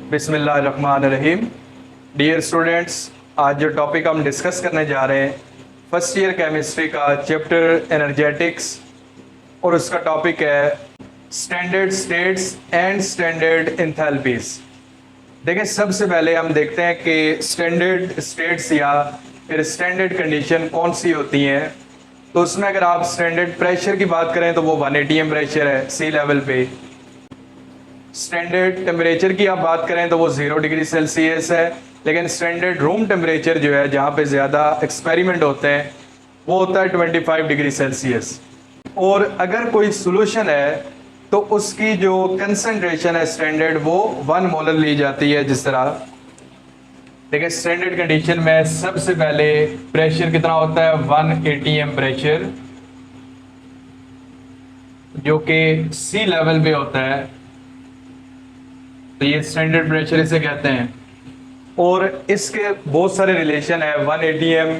बिस्मिल्लाहिर्रहमानिर्रहीम। Dear students, आज जो टॉपिक हम डिस्कस करने जा रहे हैं फर्स्ट ईयर केमिस्ट्री का चैप्टर एनर्जेटिक्स और उसका टॉपिक है standard states and standard enthalpies. देखिए, सबसे पहले हम देखते हैं कि स्टैंडर्ड स्टेट्स या फिर स्टैंडर्ड कंडीशन कौन सी होती हैं। तो उसमें अगर आप स्टैंडर्ड प्रेशर की बात करें तो वो 1 atm प्रेशर है सी लेवल पे। स्टैंडर्ड टेम्परेचर की आप बात करें तो वो 0 डिग्री सेल्सियस है, लेकिन स्टैंडर्ड रूम टेम्परेचर जो है जहाँ पे ज़्यादा एक्सपेरिमेंट होते हैं वो होता है 25 डिग्री सेल्सियस। और अगर कोई सोल्यूशन है तो उसकी जो कंसंट्रेशन है स्टैंडर्ड वो 1 मोलर ली जाती है। जिस तरह देखिए, स्टैंडर्ड कंडीशन में सबसे पहले प्रेशर कितना होता है 1 atm प्रेशर, जो कि सी लेवल पे होता है। तो ये स्टैंडर्ड प्रेशर इसे कहते हैं। और इसके बहुत सारे रिलेशन है। 1 atm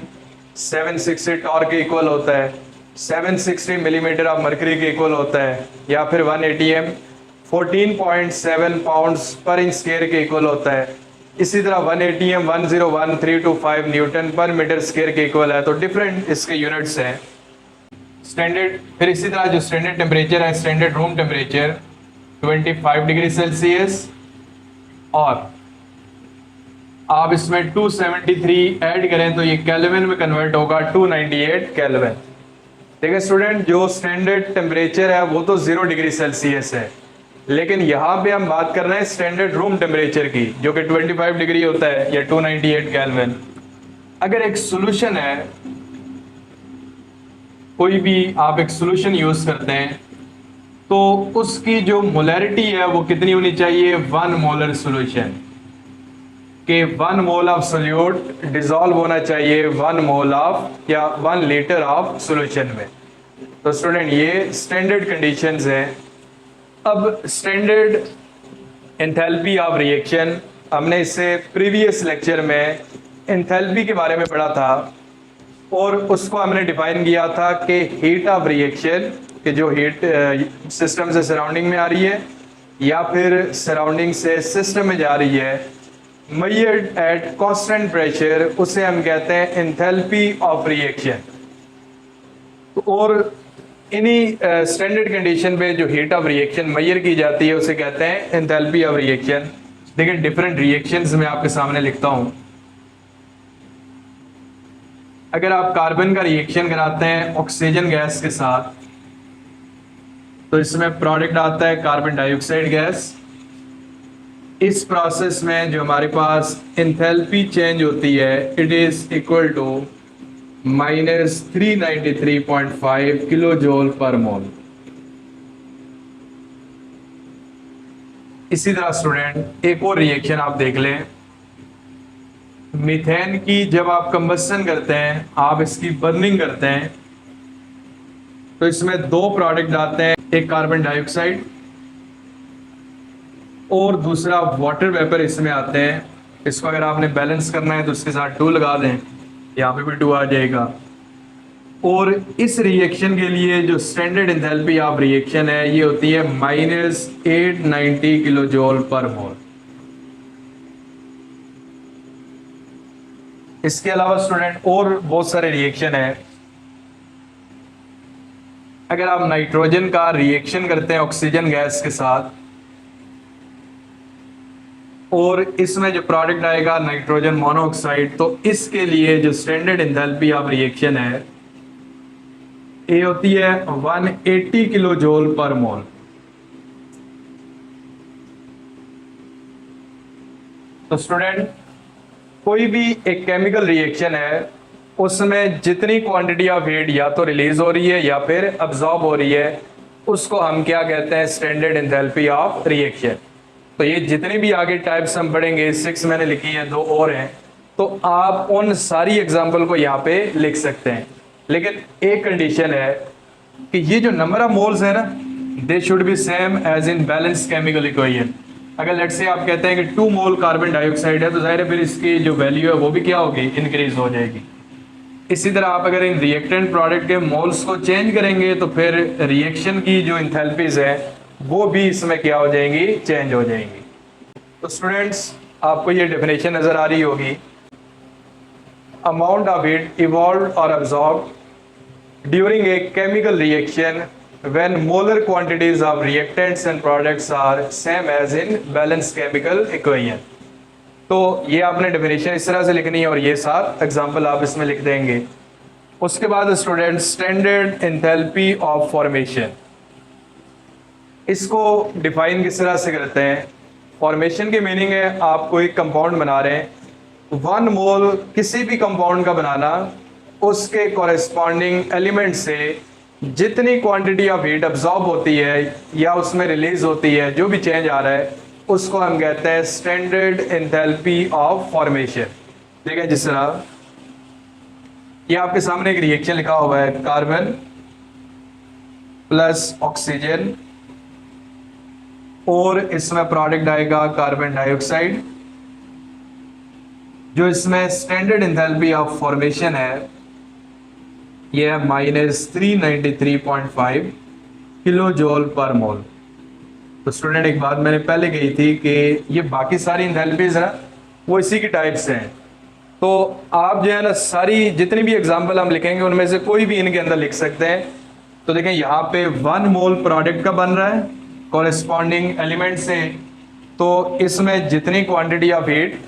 760 टॉर्क के इक्वल होता है, 760 मिलीमीटर ऑफ मरकरी के इक्वल होता है, या फिर 1 atm 14.7 पाउंड्स पर इंच स्क्वायर के इक्वल होता है। इसी तरह 1 atm 101325 न्यूटन पर मीटर स्क्वायर के इक्वल है। तो डिफरेंट इसके यूनिट्स हैं स्टैंडर्ड। फिर इसी तरह जो स्टैंडर्ड टेम्परेचर है, standard room temperature 25 degree Celsius, और आप इसमें 273 ऐड करें तो ये केल्विन में कन्वर्ट होगा 298 केल्विन। देखिए स्टूडेंट, जो स्टैंडर्ड टेम्परेचर है वो तो 0 डिग्री सेल्सियस है, लेकिन यहाँ पे हम बात कर रहे हैं स्टैंडर्ड रूम टेम्परेचर की, जो कि 25 डिग्री होता है या 298 केल्विन। अगर एक सोल्यूशन है, कोई भी आप एक सोल्यूशन यूज करते हैं तो उसकी जो मोलैरिटी है वो कितनी होनी चाहिए 1 मोलर सोल्यूशन के 1 मोल ऑफ सोल्यूट डिसॉल्व होना चाहिए 1 मोल ऑफ या 1 लीटर ऑफ सोल्यूशन में। तो स्टूडेंट, ये स्टैंडर्ड कंडीशंस हैं। अब स्टैंडर्ड एंथैल्पी ऑफ रिएक्शन, हमने इससे प्रीवियस लेक्चर में एंथैल्पी के बारे में पढ़ा था और उसको हमने डिफाइन किया था कि हीट ऑफ रिएक्शन कि जो हीट सिस्टम से सराउंडिंग में आ रही है या फिर सराउंडिंग से सिस्टम में जा रही है, मेजर्ड एट कांस्टेंट प्रेशर, उसे हम कहते हैं एंथैल्पी ऑफ रिएक्शन। और इन्हीं स्टैंडर्ड कंडीशन पे जो हीट ऑफ रिएक्शन मेजर की जाती है उसे कहते हैं एंथैल्पी ऑफ रिएक्शन। देखिए, डिफरेंट रिएक्शंस मैं आपके सामने लिखता हूं। अगर आप कार्बन का रिएक्शन कराते हैं ऑक्सीजन गैस के साथ तो इसमें प्रोडक्ट आता है कार्बन डाइऑक्साइड गैस। इस प्रोसेस में जो हमारे पास एंथैल्पी चेंज होती है it is equal to -393.5 kilo joule per mole. इसी तरह स्टूडेंट, एक और रिएक्शन आप देख लें, मीथेन की जब आप कंबस्शन करते हैं, आप इसकी बर्निंग करते हैं तो इसमें 2 प्रोडक्ट आते हैं, एक कार्बन डाइऑक्साइड और दूसरा वाटर वेपर इसमें आते हैं। इसको अगर आपने बैलेंस करना है तो उसके साथ 2 लगा दें, यहाँ पे भी 2 आ जाएगा। और इस रिएक्शन के लिए जो स्टैंडर्ड एंथैल्पी ऑफ रिएक्शन है ये होती है -890 किलो जूल पर मोल। इसके अलावा स्टूडेंट और बहुत सारे रिएक्शन है। अगर आप नाइट्रोजन का रिएक्शन करते हैं ऑक्सीजन गैस के साथ और इसमें जो प्रोडक्ट आएगा नाइट्रोजन मोनोऑक्साइड, तो इसके लिए जो स्टैंडर्ड एंथैल्पी ऑफ रिएक्शन है ये होती है 180 किलो जूल पर मोल। तो स्टूडेंट, कोई भी एक केमिकल रिएक्शन है उसमें जितनी क्वांटिटी ऑफ हीट या तो रिलीज हो रही है या फिर अब्सॉर्ब हो रही है, उसको हम क्या कहते हैं स्टैंडर्ड एंथैल्पी ऑफ रिएक्शन। तो ये जितनी भी आगे टाइप्स हम पढ़ेंगे, 6 मैंने लिखी है, 2 और हैं, तो आप उन सारी एग्जांपल को यहाँ पे लिख सकते हैं। लेकिन एक कंडीशन है कि ये जो नंबर ऑफ मोल्स है ना, they should be same as in balance chemical equation. अगर लेट्स से आप कहते हैं कि 2 मोल कार्बन डाइऑक्साइड है तो जाहिर है फिर इसकी जो वैल्यू है वो भी क्या होगी, इंक्रीज हो जाएगी। इसी तरह आप अगर इन रिएक्टेंट प्रोडक्ट के मोल्स को चेंज करेंगे तो फिर रिएक्शन की जो एंथैल्पीज है वो भी इसमें क्या हो जाएंगी, चेंज हो जाएंगी। तो स्टूडेंट्स आपको ये डेफिनेशन नजर आ रही होगी, अमाउंट ऑफ हीट इवॉल्व और absorb during a chemical reaction when molar quantities of reactants and products are same as in balanced chemical equation। तो ये आपने डेफिनेशन इस तरह से लिखनी है और ये साथ एग्जांपल आप इसमें लिख देंगे। उसके बाद student standard enthalpy of formation, इसको डिफाइन किस तरह से करते हैं। फॉर्मेशन की मीनिंग है आप कोई कंपाउंड बना रहे हैं, 1 मोल किसी भी कंपाउंड का बनाना, उसके कॉरेस्पॉन्डिंग एलिमेंट से जितनी क्वांटिटी ऑफ हीट अब्जॉर्ब होती है या उसमें रिलीज होती है, जो भी चेंज आ रहा है, उसको हम कहते हैं स्टैंडर्ड एंथैल्पी ऑफ फॉर्मेशन। देखें जिस तरह ये आपके सामने एक रिएक्शन लिखा हुआ है, कार्बन प्लस ऑक्सीजन और इसमें प्रोडक्ट आएगा कार्बन डाइऑक्साइड। जो इसमें स्टैंडर्ड एंथैल्पी ऑफ फॉर्मेशन है ये है -393.5 किलो जूल पर मोल। तो स्टूडेंट एक बात मैंने पहले कही थी कि ये बाकी सारी एंथैल्पीज है वो इसी की टाइप से हैं। तो आप जो है ना सारी जितनी भी एग्जांपल हम लिखेंगे उनमें से कोई भी इनके अंदर लिख सकते हैं। तो देखें यहाँ पे 1 मोल प्रोडक्ट का बन रहा है कॉरेस्पॉन्डिंग एलिमेंट से, तो इसमें जितनी क्वांटिटी ऑफ हीट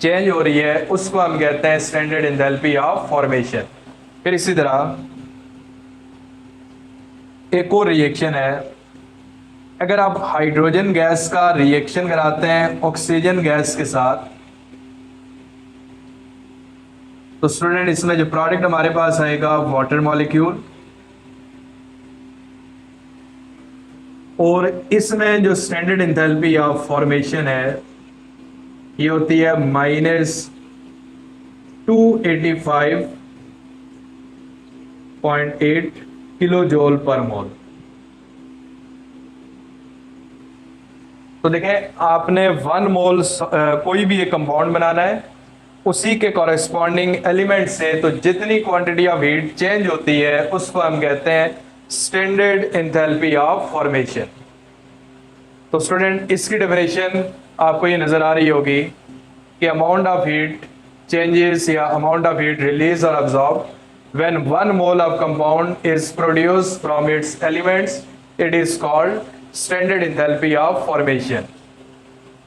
चेंज हो रही है उसको हम कहते हैं स्टैंडर्ड एंथैल्पी ऑफ फॉर्मेशन। फिर इसी तरह एक और रिएक्शन है, अगर आप हाइड्रोजन गैस का रिएक्शन कराते हैं ऑक्सीजन गैस के साथ, तो स्टूडेंट इसमें जो प्रोडक्ट हमारे पास आएगा वाटर मॉलिक्यूल, और इसमें जो स्टैंडर्ड एंथैल्पी ऑफ फॉर्मेशन है ये होती है -285.8 किलो जूल पर मोल। तो देखें आपने 1 मोल कोई भी एक कंपाउंड बनाना है, उसी के कॉरेस्पॉन्डिंग एलिमेंट से तो जितनी क्वांटिटी ऑफ हीट चेंज होती है उसको हम कहते हैं स्टैंडर्ड एंथैल्पी ऑफ फॉर्मेशन। तो स्टूडेंट इसकी डेफिनेशन आपको ये नजर आ रही होगी कि अमाउंट ऑफ हीट चेंजेस या अमाउंट ऑफ हीट रिलीज और absorb when 1 mole of compound is produced from its elements, it is called standard enthalpy of formation।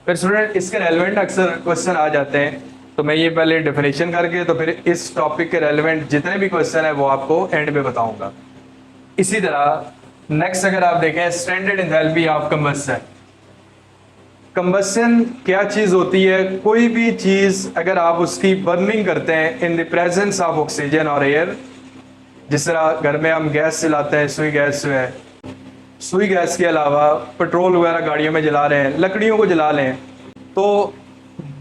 फिर स्टूडेंट इसके रेलेवेंट अक्सर क्वेश्चन आ जाते हैं, तो मैं ये पहले डेफिनेशन करके तो फिर इस टॉपिक के रेलेवेंट जितने भी क्वेश्चन है वो आपको एंड में बताऊंगा। इसी तरह नेक्स्ट अगर आप देखें standard enthalpy of combustion. Combustion क्या चीज होती है, कोई भी चीज अगर आप उसकी बर्निंग करते हैं in the presence of oxygen और एयर, जिस तरह घर में हम गैस जलाते हैं, सुई गैस जो है, सुई गैस के अलावा पेट्रोल वगैरह गाड़ियों में जला रहे हैं, लकड़ियों को जला लें, तो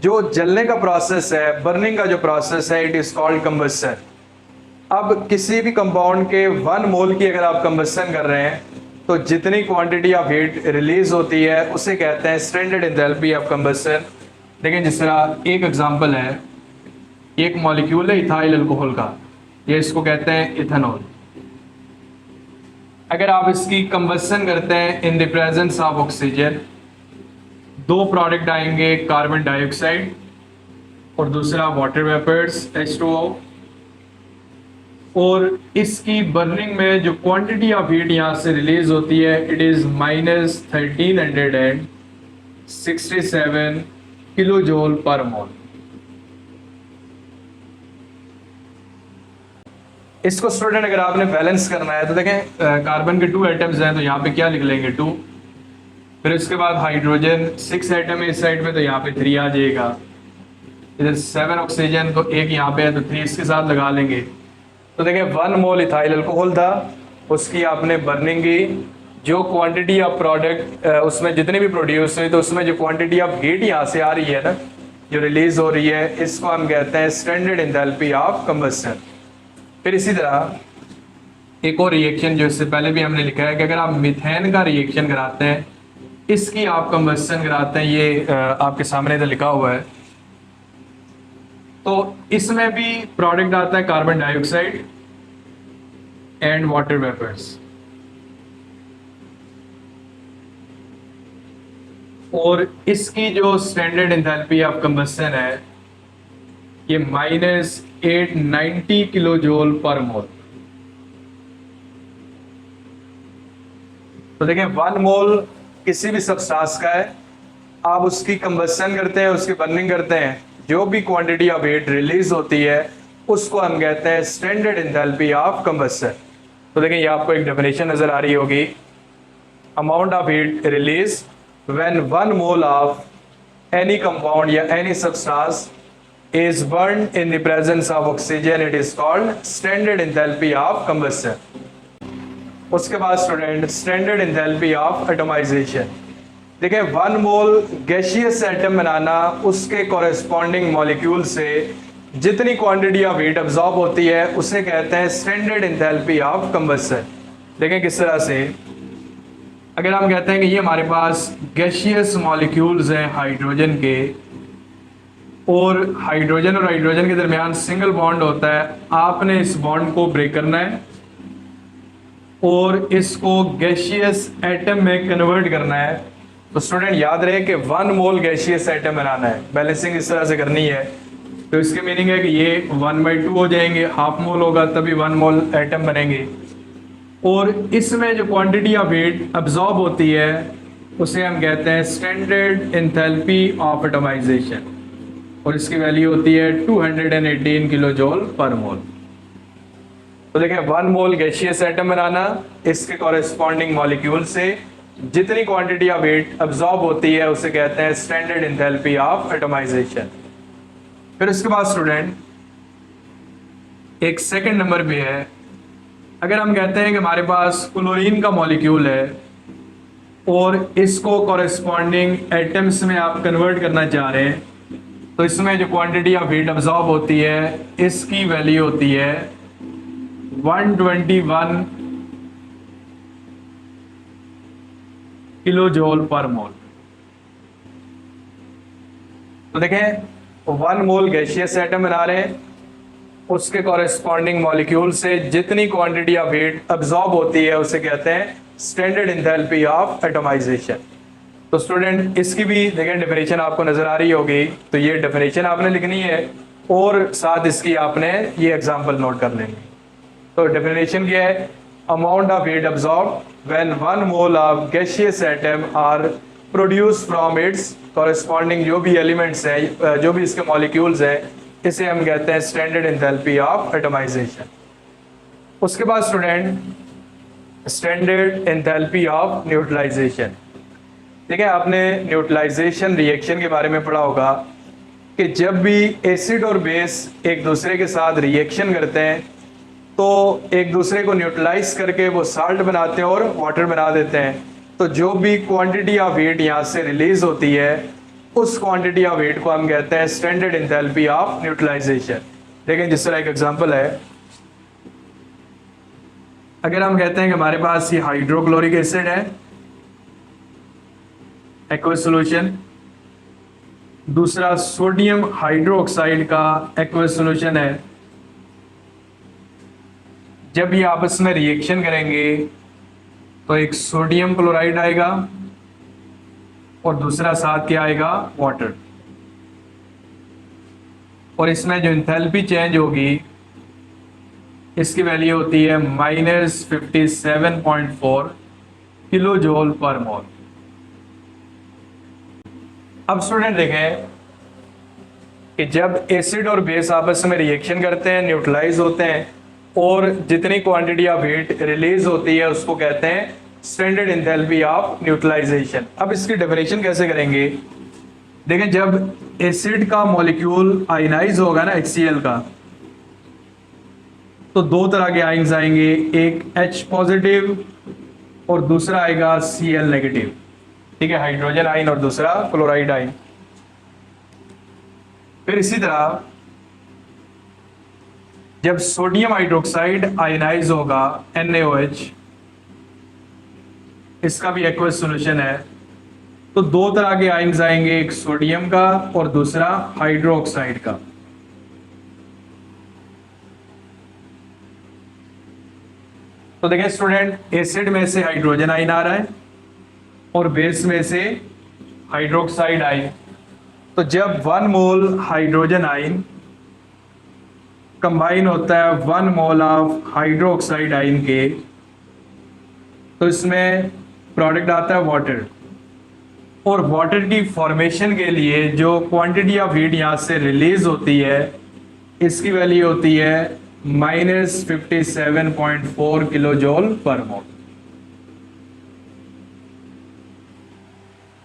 जो जलने का प्रोसेस है, बर्निंग का जो प्रोसेस है, इट इज कॉल्ड कंबस्शन। अब किसी भी कंपाउंड के 1 मोल की अगर आप कंबस्शन कर रहे हैं तो जितनी क्वांटिटी ऑफ हीट रिलीज होती है उसे कहते हैं स्टैंडर्ड एंथैल्पी ऑफ कंबस्शन। देखिए जिस तरह एक एग्जांपल है, एक मॉलिक्यूल है इथाइल अल्कोहल का, ये इसको कहते हैं इथेनॉल। अगर आप इसकी कंबस्शन करते हैं in the presence of oxygen, 2 product आएंगे, कार्बन डाइऑक्साइड और दूसरा वाटर वेपर्स H2O, और इसकी बर्निंग में जो क्वांटिटी ऑफ हीट यहां से रिलीज होती है it is -1367 kilo joule per मोल। इसको स्टूडेंट अगर आपने बैलेंस करना है तो देखें कार्बन के 2 एटम्स हैं तो यहाँ पे क्या लिख लेंगे 2, फिर उसके बाद हाइड्रोजन 6 एटम है इस साइड पे तो यहाँ पे 3 आ जाएगा, इधर 7 ऑक्सीजन तो 1 यहाँ पे है तो 3 इसके साथ लगा लेंगे। तो देखिए 1 मोल इथाइल अल्कोहल था, उसकी आपने बर्निंग की, जो क्वांटिटी ऑफ प्रोडक्ट उसमें जितनी भी प्रोड्यूस हुई तो उसमें जो क्वांटिटी ऑफ हीट यहाँ से आ रही है ना, जो रिलीज हो रही है, इसको हम कहते हैं स्टैंडर्ड एंथैल्पी ऑफ कंबस्शन। फिर इसी तरह एक और रिएक्शन जो इससे पहले भी हमने लिखा है कि अगर आप मीथेन का रिएक्शन कराते हैं, इसकी आप कंबस्शन कराते हैं, ये आपके सामने इधर लिखा हुआ है, तो इसमें भी प्रोडक्ट आता है carbon dioxide and water vapours. और इसकी जो स्टैंडर्ड एंथैल्पी ऑफ कंबस्शन है ये -890 किलो जूल पर मोल। तो देखें 1 मोल किसी भी सब्सटेंस का है, आप उसकी कंबस्शन करते हैं, उसकी बर्निंग करते हैं, जो भी क्वांटिटी ऑफ हीट रिलीज होती है उसको हम कहते हैं स्टैंडर्ड एंथैल्पी ऑफ कंबस्शन। तो देखें ये आपको एक डेफिनेशन नजर आ रही होगी, amount of heat release when 1 mole of any compound या any substance is burned in the presence of oxygen, it is called standard enthalpy of combustion। उसके बाद student standard enthalpy of atomisation. देखिए 1 mole gaseous atom बनाना, उसके corresponding molecule से जितनी quantity of heat absorb होती है उसे कहते हैं स्टैंडर्ड एंथैल्पी ऑफ कंबस्शन। देखें किस तरह से, अगर हम कहते हैं कि ये हमारे पास गैसियस मॉलिक्यूल्स हैं हाइड्रोजन के, और हाइड्रोजन के दरमियान सिंगल बॉन्ड होता है, आपने इस बॉन्ड को ब्रेक करना है और इसको गैसियस एटम में कन्वर्ट करना है। तो स्टूडेंट याद रहे कि 1 मोल गैसियस एटम बनाना है, बैलेंसिंग इस तरह से करनी है। तो इसकी मीनिंग है कि ये 1/2 हो जाएंगे, हाफ मोल होगा तभी 1 मोल एटम बनेंगे। और इसमें जो क्वांटिटी ऑफ हीट अब्जॉर्ब होती है उसे हम कहते हैं स्टैंडर्ड एंथैल्पी ऑफ एटमाइजेशन, और इसकी वैल्यू होती है 218 किलो जूल पर मोल। तो देखें 1 मोल गैसियस एटम बनाना, इसके कॉरेस्पॉन्डिंग मॉलिक्यूल से जितनी क्वांटिटी ऑफ हीट अब्जॉर्ब होती है उसे कहते हैं स्टैंडर्ड एंथैल्पी ऑफ एटमाइजेशन। फिर उसके बाद स्टूडेंट एक सेकंड नंबर पे है, अगर हम कहते हैं कि हमारे पास क्लोरीन का मॉलिक्यूल है और इसको कॉरेस्पॉन्डिंग एटम्स में आप कन्वर्ट करना चाह रहे हैं, तो इसमें जो क्वांटिटी ऑफ हीट अब्जॉर्ब होती है इसकी वैल्यू होती है 121 किलो जूल पर मोल। तो देखें 1 मोल गैसियस एटम बना रहे हैं, उसके कॉरेस्पॉन्डिंग मॉलिक्यूल से जितनी क्वांटिटी ऑफ हीट अब्जॉर्ब होती है उसे कहते हैं स्टैंडर्ड एंथैल्पी ऑफ एटमाइजेशन। तो स्टूडेंट इसकी भी देखें डेफिनेशन आपको नजर आ रही होगी, तो ये डेफिनेशन आपने लिखनी है और साथ इसकी आपने ये एग्जांपल नोट कर लेंगे। तो डेफिनेशन क्या है, amount of heat absorb when 1 mole of gaseous atom are produce from its corresponding जो भी एलिमेंट्स हैं, जो भी इसके मॉलिक्यूल्स हैं, इसे हम कहते हैं स्टैंडर्ड एंथैल्पी ऑफ एटमाइजेशन। उसके बाद student standard enthalpy of neutralisation. देखिए आपने न्यूट्रलाइजेशन रिएक्शन के बारे में पढ़ा होगा कि जब भी एसिड और बेस एक दूसरे के साथ रिएक्शन करते हैं तो एक दूसरे को न्यूट्रलाइज करके वो साल्ट बनाते हैं और वाटर बना देते हैं। तो जो भी क्वांटिटी ऑफ हीट यहाँ से रिलीज होती है उस क्वांटिटी ऑफ हीट को हम कहते हैं स्टैंडर्ड एंथैल्पी ऑफ न्यूट्रलाइजेशन। देखें जिस तरह एक एग्जांपल है, अगर हम कहते हैं कि हमारे पास ये हाइड्रोक्लोरिक एसिड है एक्वस सॉल्यूशन, दूसरा सोडियम हाइड्रोक्साइड का एक्वस सॉल्यूशन है। जब ये आपस में रिएक्शन करेंगे तो एक सोडियम क्लोराइड आएगा और दूसरा साथ क्या आएगा, वाटर। और इसमें जो एंथैल्पी चेंज होगी इसकी वैल्यू होती है -57.4 किलो जूल पर मोल। अब स्टूडेंट देखें कि जब एसिड और बेस आपस में रिएक्शन करते हैं, न्यूट्रलाइज होते हैं और जितनी क्वांटिटी ऑफ हीट रिलीज होती है उसको कहते हैं स्टैंडर्ड एंथैल्पी ऑफ न्यूट्रलाइजेशन। अब इसकी डेफिनेशन कैसे करेंगे, देखें जब एसिड का मॉलिक्यूल आयनाइज होगा ना HCl का, तो दो तरह के आयंस आएंगे, एक H पॉजिटिव और दूसरा आएगा Cl नेगेटिव। ठीक है, हाइड्रोजन आयन और दूसरा क्लोराइड आयन। फिर इसी तरह जब सोडियम हाइड्रोक्साइड आयनाइज होगा NaOH, इसका भी एक्वस सॉल्यूशन है, तो दो तरह के आयंस आएंगे, एक सोडियम का और दूसरा हाइड्रोक्साइड का। तो देखें स्टूडेंट एसिड में से हाइड्रोजन आयन आ रहा है और बेस में से हाइड्रोक्साइड आयन। तो जब 1 मोल हाइड्रोजन आयन कंबाइन होता है 1 मोल ऑफ हाइड्रोक्साइड आयन के, तो इसमें प्रोडक्ट आता है वाटर। और वाटर की फॉर्मेशन के लिए जो क्वांटिटी ऑफ हीट यहाँ से रिलीज होती है, इसकी वैल्यू होती है -57.4 किलो जूल पर मोल।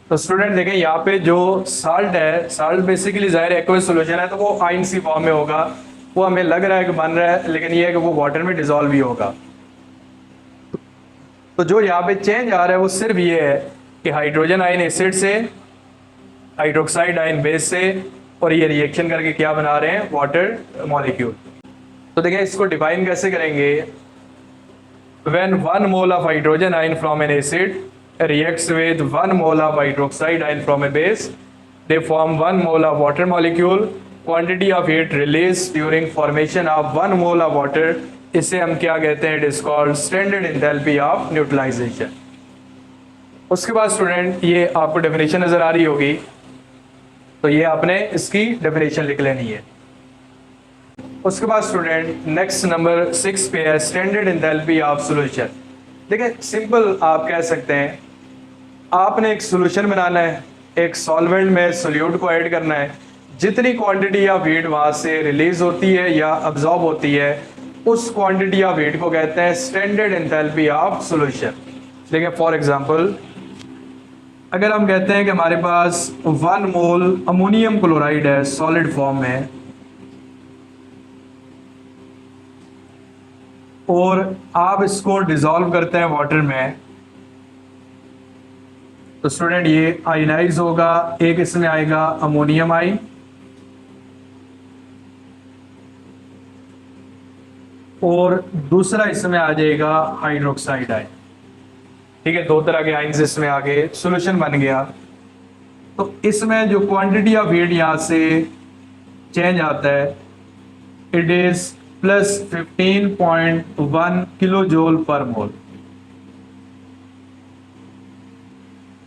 तो स्टूडेंट देखें यहाँ पे जो साल्ट है, साल्ट बेसिकली जाहिर एक्वस सॉल्यूशन है, तो वो आयन सी फॉर्म में होगा। वो हमें लग रहा है कि बन रहा है, लेकिन ये है कि वो वाटर में डिसॉल्व भी होगा। तो जो यहाँ पे चेंज आ रहा है वो सिर्फ ये है कि हाइड्रोजन आयन एसिड से, हाइड्रोक्साइड आयन बेस से, और ये रिएक्शन करके क्या बना रहे हैं, वाटर मॉलिक्यूल। तो देखिए इसको डिफाइन कैसे करेंगे। When 1 mole of hydrogen ion from N acid reacts with 1 mole of hydroxide ion from a base, they form 1 mole of water molecule. Quantity of heat released during formation of 1 mole of water, इसे हम क्या कहते हैं, it is called standard enthalpy of neutralization. उसके बाद student ये आपको definition नजर आ रही होगी, तो ये आपने इसकी डेफिनेशन लिख लेनी है। उसके बाद स्टूडेंट नेक्स्ट नंबर 6 पे है स्टैंडर्ड एंथैल्पी ऑफ सॉल्यूशन। देखिए सिंपल आप कह सकते हैं, आपने एक सॉल्यूशन बनाना है, एक सॉल्वेंट में सोल्यूट को ऐड करना है, जितनी क्वांटिटी ऑफ हीट वहां से रिलीज होती है या अब्जॉर्ब होती है, उस क्वांटिटी ऑफ हीट को कहते हैं स्टैंडर्ड एंथैल्पी ऑफ सॉल्यूशन। देखिए फॉर एग्जांपल, अगर हम कहते हैं कि हमारे पास 1 मोल अमोनियम क्लोराइड है सॉलिड फॉर्म में, और आप इसको डिसॉल्व करते हैं वाटर में, तो स्टूडेंट ये आयनाइज होगा। एक इसमें आएगा अमोनियम आयन, और दूसरा इसमें आ जाएगा हाइड्रोक्साइड आयन। ठीक है, 2 तरह के आयन्स इसमें आगे सॉल्यूशन बन गया। तो इसमें जो क्वांटिटी ऑफ हीट यहां से चेंज आता है, it is +15.1 kilo joule per मोल।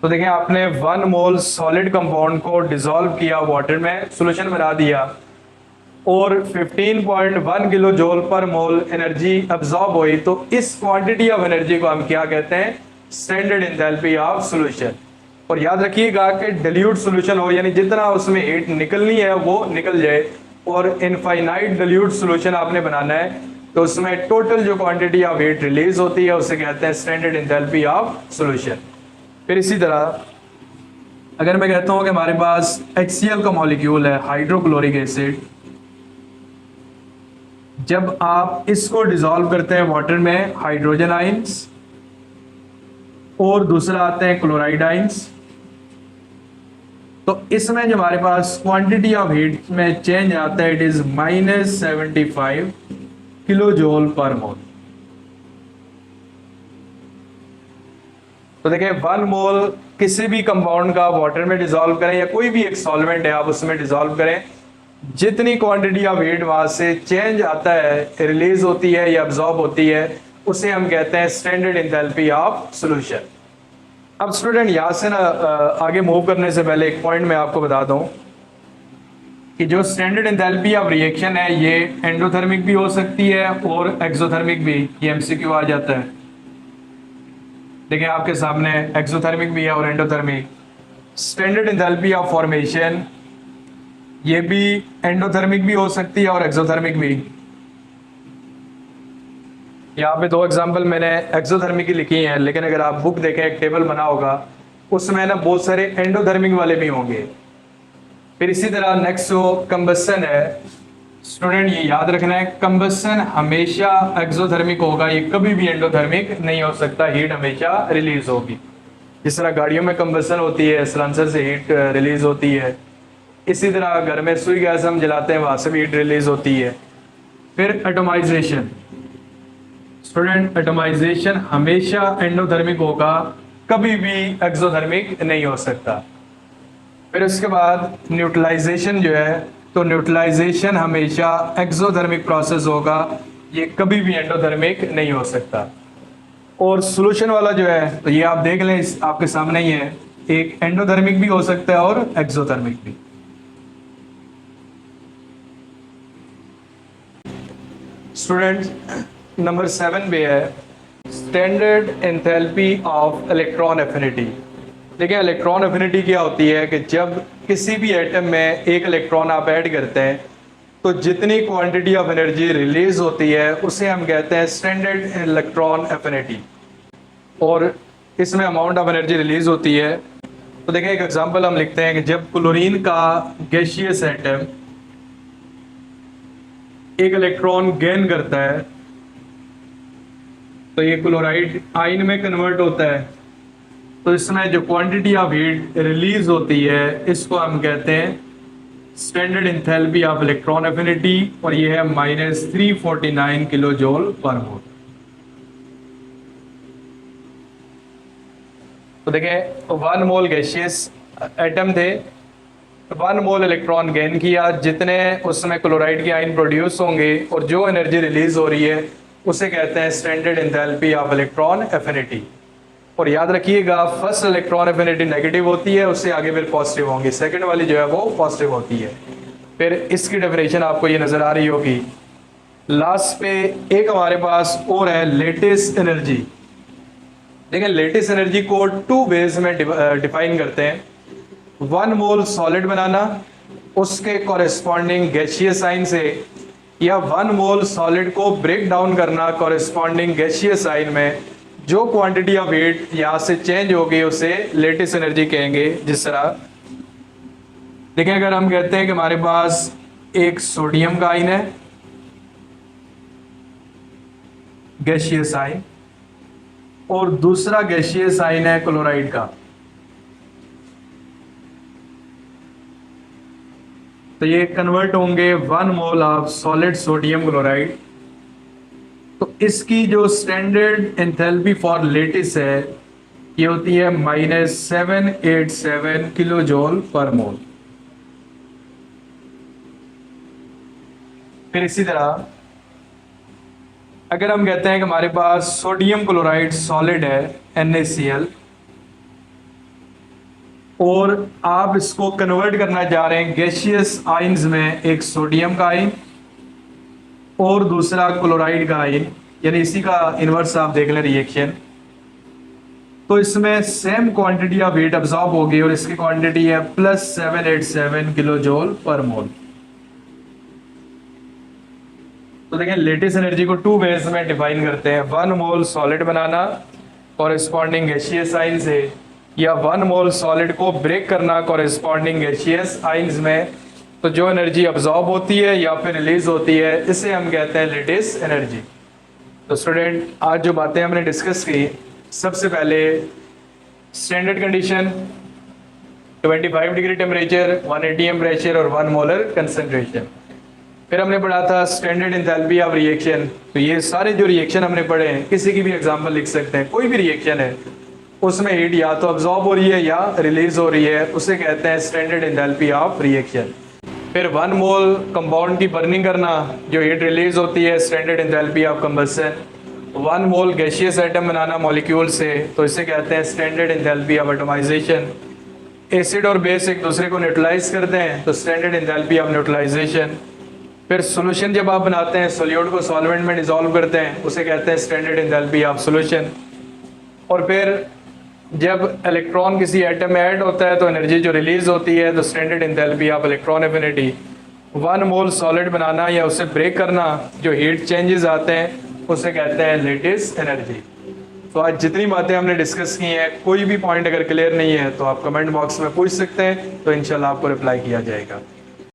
तो देखिए आपने 1 मोल सॉलिड कंपाउंड को डिसॉल्व किया वाटर में, सॉल्यूशन बना दिया, और 15.1 किलो जूल पर मोल एनर्जी अब्सॉर्ब हुई। तो इस क्वांटिटी ऑफ एनर्जी को हम क्या कहते हैं, स्टैंडर्ड एंथैल्पी ऑफ सॉल्यूशन। और याद रखिएगा कि डिल्यूट सॉल्यूशन हो, यानी जितना उसमें हीट निकलनी है वो निकल जाए, और इनफाइनाइट डिल्यूट सॉल्यूशन आपने बनाना है, तो उसमें टोटल जो क्वांटिटी ऑफ हीट रिलीज होती है उसे कहते हैं स्टैंडर्ड एंथैल्पी ऑफ सॉल्यूशन। फिर इसी तरह अगर मैं कहता हूं कि हमारे पास HCl का मॉलिक्यूल है, हाइड्रोक्लोरिक एसिड, जब आप इसको डिसॉल्व करते हैं वाटर में, हाइड्रोजन आयंस, और दूसरा आते हैं क्लोराइड आयंस, तो इसमें जो हमारे पास क्वांटिटी ऑफ हीट में चेंज आता है, it is -75 kilo joule per मोल। तो देखिए 1 मोल किसी भी कंपाउंड का वाटर में डिसॉल्व करें, या कोई भी एक सॉल्वेंट है आप उसमें डिसॉल्व करें, जितनी क्वांटिटी ऑफ हीट वहां से चेंज आता है, रिलीज होती है या अब्सॉर्ब होती है, उसे हम कहते हैं स्टैंडर्ड एंथैल्पी ऑफ सॉल्यूशन। अब स्टूडेंट यहां से ना आगे मूव करने से पहले एक पॉइंट मैं आपको बता दूं कि जो स्टैंडर्ड एंथैल्पी ऑफ रिएक्शन है, ये एंडोथर्मिक भी हो सकती है और एक्सोथर्मिक भी। ये MCQ आ जाता है, देखिए आपके सामने एक्सोथर्मिक भी है और endothermic. Standard enthalpy of formation ये भी एंडोथर्मिक भी हो सकती है और एक्सोथर्मिक भी। यहाँ पे 2 एग्जांपल मैंने एक्सोथर्मिक की लिखी हैं, लेकिन अगर आप बुक देखें एक टेबल बना होगा उसमें ना बहुत सारे एंडोथर्मिक वाले भी होंगे। फिर इसी तरह नेक्स्ट जो कंबस्शन है, स्टूडेंट ये याद रखना है, कंबस्शन हमेशा एक्सोथर्मिक होगा, ये कभी भी एंडोथर्मिक नहीं हो सकता, हीट हमेशा रिलीज होगी। जिस तरह गाड़ियों में कंबस्शन होती है, सलेंसर से हीट रिलीज होती है, इसी तरह घर में सुई गैस हम जलाते हैं, वहां से भी हीट रिलीज होती है। फिर एटोमाइजेशन, स्टूडेंट एटोमाइजेशन हमेशा एंडोथर्मिक होगा, कभी भी एक्सोथर्मिक नहीं हो सकता। फिर उसके बाद न्यूट्रलाइजेशन जो है, तो न्यूट्रलाइजेशन हमेशा एक्सोथर्मिक प्रोसेस होगा, ये कभी भी एंडोथर्मिक नहीं हो सकता। और सॉल्यूशन वाला जो है, तो ये आप देख लें, आपके सामने ही है एक एंडोथर्मिक भी हो सकता है और एक्सोथर्मिक भी। स्टूडेंट्स, नंबर 7 पे है standard enthalpy of electron affinity. देखिए इलेक्ट्रॉन एफिनिटी क्या होती है कि जब किसी भी एटम में एक इलेक्ट्रॉन आप ऐड करते हैं तो जितनी क्वांटिटी ऑफ एनर्जी रिलीज होती है उसे हम कहते हैं स्टैंडर्ड इलेक्ट्रॉन एफिनिटी, और इसमें अमाउंट ऑफ एनर्जी रिलीज होती है। तो देखिए एक एग्जांपल हम लिखते हैं कि जब क्लोरीन का गैसियस एटम एक इलेक्ट्रॉन गेन करता है तो ये क्लोराइड आयन में कन्वर्ट होता है, तो इसमें जो क्वांटिटी ऑफ हीट रिलीज होती है इसको हम कहते हैं standard enthalpy of electron affinity, और ये है -349 किलो जूल पर मोल। तो देखें 1 मोल गैसियस एटम थे, 1 मोल इलेक्ट्रॉन गेन किया, जितने उसमें क्लोराइड के आयन प्रोड्यूस होंगे और जो एनर्जी रिलीज हो रही है उसे कहते हैं standard enthalpy of electron affinity. और याद रखिएगा फर्स्ट इलेक्ट्रॉन एफिनिटी नेगेटिव होती है, उससे आगे फिर पॉजिटिव होंगी, सेकंड वाली जो है वो पॉजिटिव होती है। फिर इसकी डेफिनेशन आपको ये नजर आ रही होगी। लास्ट पे एक हमारे पास और है लेटेस्ट एनर्जी। देखिए लेटेस्ट एनर्जी को 2 वेज में डिफाइन करते हैं। 1 मोल सॉलिड बनाना उसके कॉरेस्पॉन्डिंग गैसियस आयन से, या 1 मोल सॉलिड को ब्रेक डाउन करना कॉरेस्पॉन्डिंग गैसियस आयन में। जो क्वांटिटी ऑफ हीट यहाँ से चेंज होगी उसे लेटेस्ट एनर्जी कहेंगे। जिस तरह देखिए अगर हम कहते हैं कि हमारे पास एक सोडियम का आयन है गैसियस आयन, और दूसरा गैसियस आयन है क्लोराइड का, तो ये कन्वर्ट होंगे 1 mole of solid sodium chloride. तो इसकी जो स्टैंडर्ड एंथैल्पी फॉर लेटिस है ये होती है -787 किलो जूल पर मोल। फिर इसी तरह अगर हम कहते हैं कि हमारे पास सोडियम क्लोराइड सॉलिड है NaCl, और आप इसको कन्वर्ट करना चाह रहे हैं गैसियस आयंस में, एक सोडियम का आयन और दूसरा क्लोराइड का आयन, यानी इसी का इन्वर्स आप देख लें रिएक्शन। तो इसमें same quantity of heat absorb होगी और इसकी क्वांटिटी है +787 किलो जूल पर मोल। तो देखिए लेटेस्ट एनर्जी को 2 वेज में डिफाइन करते हैं। 1 मोल सॉलिड बनाना कॉरेस्पॉन्डिंग गैसियस आयन से, या 1 मोल सॉलिड को ब्रेक करना कॉरेस्पॉन्डिंग गैसियस आयंस में। तो जो एनर्जी अब्सॉर्ब होती है या फिर रिलीज होती है इसे हम कहते हैं लेटेस्ट एनर्जी। तो स्टूडेंट आज जो बातें हमने डिस्कस की, सबसे पहले standard condition 25 degree temperature, 1 atm pressure और 1 मोलर कंसंट्रेशन। फिर हमने पढ़ा था स्टैंडर्ड एंथैल्पी ऑफ रिएक्शन। तो ये सारे जो रिएक्शन हमने पढ़े हैं, किसी की भी एग्जांपल लिख सकते हैं। कोई भी रिएक्शन है उसमें हीट या तो अब्सॉर्ब हो रही है या रिलीज हो रही है, उसे कहते हैं स्टैंडर्ड एंथैल्पी ऑफ रिएक्शन। फिर 1 मोल कंपाउंड की बर्निंग करना, जो हीट रिलीज होती है standard enthalpy of combustion. 1 mole gaseous item बनाना मॉलिक्यूल से, तो इसे कहते हैं standard enthalpy of atomisation. Acid और बेस एक दूसरे को न्यूट्रलाइज करते हैं तो स्टैंडर्ड एंथैल्पी ऑफ न्यूट्रलाइजेशन। फिर सोल्यूशन जब आप बनाते हैं, सोल्यूट को सॉल्वेंट में डिसॉल्व करते हैं, उसे कहते हैं स्टैंडर्ड एंथैल्पी ऑफ सोल्यूशन। और फिर जब इलेक्ट्रॉन किसी एटम में ऐड होता है तो एनर्जी जो रिलीज होती है तो standard enthalpy of electron affinity. 1 mole solid बनाना या उसे ब्रेक करना, जो हीट चेंजेस आते हैं उसे कहते हैं लेटेस्ट एनर्जी। तो आज जितनी बातें हमने डिस्कस की हैं, कोई भी पॉइंट अगर क्लियर नहीं है तो आप कमेंट बॉक्स में पूछ सकते हैं, तो इंशाल्लाह आपको रिप्लाई किया जाएगा।